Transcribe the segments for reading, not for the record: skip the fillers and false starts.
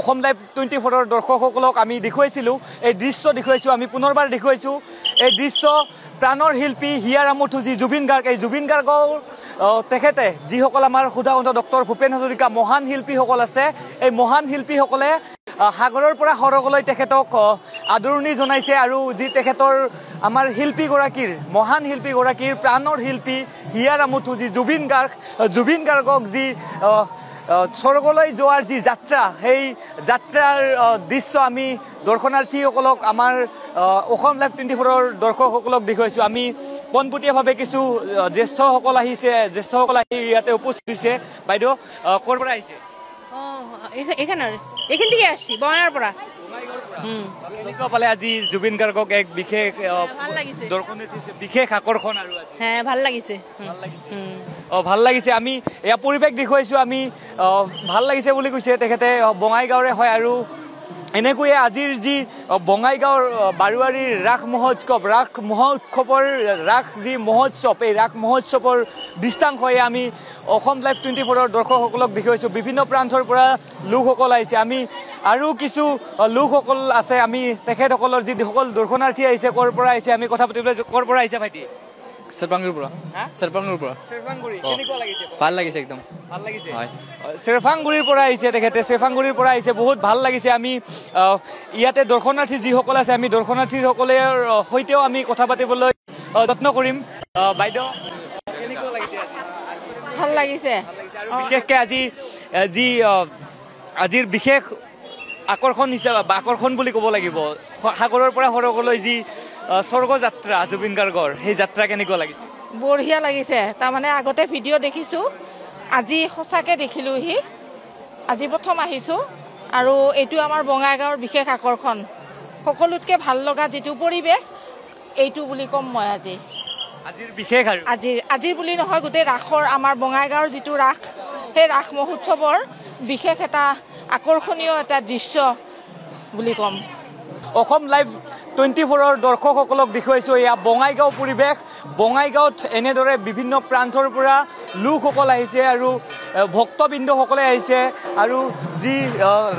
Assam live 24 দৰ্শকসকলক আমি দেখুৱাইছিলোঁ এই দৃশ্য দেখুৱাইছোঁ আমি পুনৰবাৰ দেখুৱাইছোঁ এই দৃশ্য প্ৰাণৰ শিল্পী হিয়াৰ আমঠুজি জুবিন গাৰ্গ এই জুবিন গাৰ্গৰ তেখেতে যিসকল আমাৰ সুধাকণ্ঠ ডক্টৰ ভূপেন হাজৰিকা মহান শিল্পীসকল আছে এই মহান শিল্পীসকলে সাগৰৰ পৰা সৰগলৈ তেখেতক আদৰণি জনাইছে আৰু যি তেখেতৰ আমাৰ শিল্পীগৰাকীৰ মহান শিল্পীগৰাকীৰ প্ৰাণৰ শিল্পী হিয়াৰ আমঠুজি জুবিন গাৰ্গক যি স্বৰ্গলৈ যোৱাৰ যি যাত্ৰা সেই যাত্ৰাৰ দৃশ্য আমি দৰ্শনাৰ্থীসকলক আমাৰ অসম লাইভ 24 দৰ্শকসকলক দেখুৱাইছোঁ আমি পোনপটীয়াভাৱে কিছু জ্যেষ্ঠসকল আহিছে জ্যেষ্ঠসকল আহি ইয়াতে উপস্থিত হৈছে বাইদেউ ক'ৰ পৰা আহিছে এইখিনি থেকে আসছি বনাৰ পৰা পালে আজি জুবিন গাৰ্গক এক বিশেষ বিশেষ আকৰ্ষণ আৰু হ্যাঁ ভাল লাগিছে ভাল লাগিছে আমি এয়া পৰিৱেশ দেখুৱাইছোঁ আমি ভাল লাগিছে বুলি কৈছে তেখেতে বঙাইগাঁৱৰে হয় আৰু এনেকৈয়ে আজিৰ যি বঙাইগাঁৱৰ বাৰুৱাৰীৰ ৰাস মহোৎসৱৰ ৰাস যি মহোৎসৱ এই ৰাস মহোৎসৱৰ দৃষ্টাংশই আমি অসম লাইভ 24 দৰ্শকসকলক দেখুৱাইছোঁ বিভিন্ন প্ৰান্তৰ পৰা লোকসকল আহিছে আমি আৰু কিছু লোকসকল আছে আমি তেখেতসকলৰ যিসকল দৰ্শনাৰ্থী আহিছে ক'ৰ পৰা আহিছে আমি কথা পাতিবলৈ ক'ৰ পৰা আহিছে ভাইটি চেৰপাংগুৰিৰ পৰা কেনেকুৱা লাগিছে ভাল লাগিছে একদম ভাল লাগিছে হয় চেৰপাংগুৰিৰ পৰা আহিছে তেখেতে চেৰপাংগুৰিৰ পৰা আহিছে বহুত ভাল লাগিছে আমি ইয়াতে দৰ্শনাৰ্থী যিসকল আছে আমি দৰ্শনাৰ্থীসকলৰ সৈতেও আমি কথা পাতিবলৈ যত্ন কৰিম বাইদেউ কেনেকুৱা লাগিছে ভাল লাগিছে বিশেষকৈ আজি আজিৰ বিশেষ আকৰ্ষণ হিচাপে বা আকৰ্ষণ বুলি ক'ব লাগিব সাগৰৰ পৰা সৰগলৈ যি স্বৰ্গ যাত্ৰা জুবিন গাৰ্গৰ সেই যাত্ৰা কেনেকুৱা লাগিছে বঢ়িয়া লাগিছে তাৰমানে আগতে ভিডিঅ' দেখিছোঁ আজি সঁচাকৈ দেখিলোঁহি আজি প্ৰথম আহিছোঁ আৰু এইটো আমাৰ বঙাইগাঁৱৰ বিশেষ আকৰ্ষণ সকলোতকৈ ভাল লগা যিটো পৰিৱেশ এইটো বুলি ক'ম মই আজিৰ বিশেষ আৰু আজিৰ বুলি নহয় গোটেই ৰাসৰ আমাৰ বঙাইগাঁৱৰ যিটো ৰাস সেই ৰাস মহোৎসৱৰ বিশেষ এটা আকৰ্ষণীয় এটা দৃশ্য বুলি ক'ম অসম লাইভ 24 দৰ্শকসকলক দেখুৱাইছোঁ এয়া বঙাইগাঁও পৰিৱেশ বঙাইগাঁৱত এনেদৰে বিভিন্ন প্ৰান্তৰ পৰা লোকসকল আহিছে আৰু ভক্তবৃন্দসকলে আহিছে আৰু যি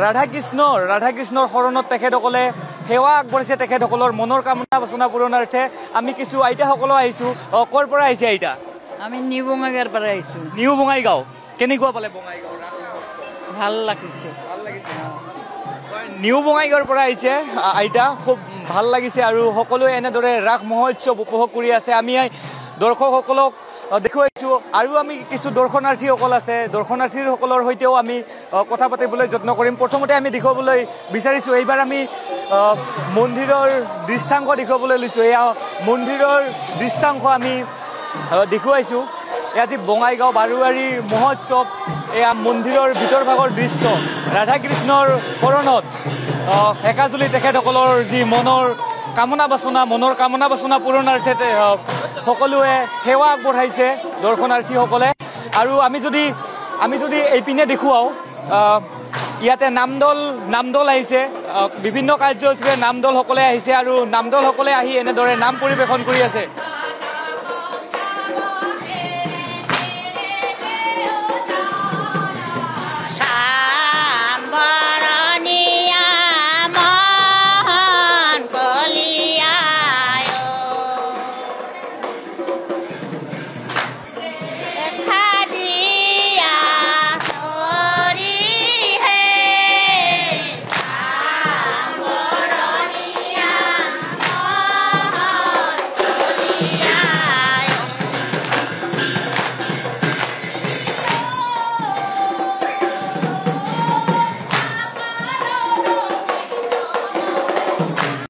ৰাধাকৃষ্ণৰ শৰণত তেখেতসকলে সেৱা আগবঢ়াইছে তেখেতসকলৰ মনৰ কামনা বাচনা পূৰণাৰ্থে আমি কিছু আইতাসকলো আহিছোঁ ক'ৰ পৰা আহিছে আইতা আমি নিউ বঙাইগাঁৱৰ পৰা আহিছোঁ নিউ বঙাইগাঁও কেনেকুৱা পালে বঙাইগাঁও ভাল লাগিছে নিউ বঙাইগাঁৱৰ পৰা আহিছে আইতা খুব ভাল লাগিছে আৰু সকলোৱে এনেদৰে ৰাস মহোৎসৱ উপভোগ কৰি আছে আমি দৰ্শকসকলক দেখুৱাইছোঁ আৰু আমি কিছু দৰ্শনাৰ্থীসকল আছে দৰ্শনাৰ্থীসকলৰ সৈতেও আমি কথা পাতিবলৈ যত্ন কৰিম প্ৰথমতে আমি দেখুৱাবলৈ বিচাৰিছোঁ এইবাৰ আমি মন্দিৰৰ দৃষ্টাংশ দেখুৱাবলৈ লৈছোঁ এয়া মন্দিৰৰ দৃষ্টাংশ আমি দেখুৱাইছোঁ আজি বঙাইগাঁও বাৰুৱাৰী মহোৎসৱ এয়া মন্দিৰৰ ভিতৰ ভাগৰ দৃশ্য ৰাধাকৃষ্ণৰ শৰণত একাজুলি তেখেতসকলৰ যি মনৰ কামনা বাচনা পূৰণাৰ্থে সকলোৱে সেৱা আগবঢ়াইছে দৰ্শনাৰ্থীসকলে আৰু আমি যদি এইপিনে দেখুৱাওঁ ইয়াতে নামদল আহিছে বিভিন্ন কাৰ্যসূচীৰে নামদলসকলে আহিছে আৰু নামদলসকলে আহি এনেদৰে নাম পৰিৱেশন কৰি আছে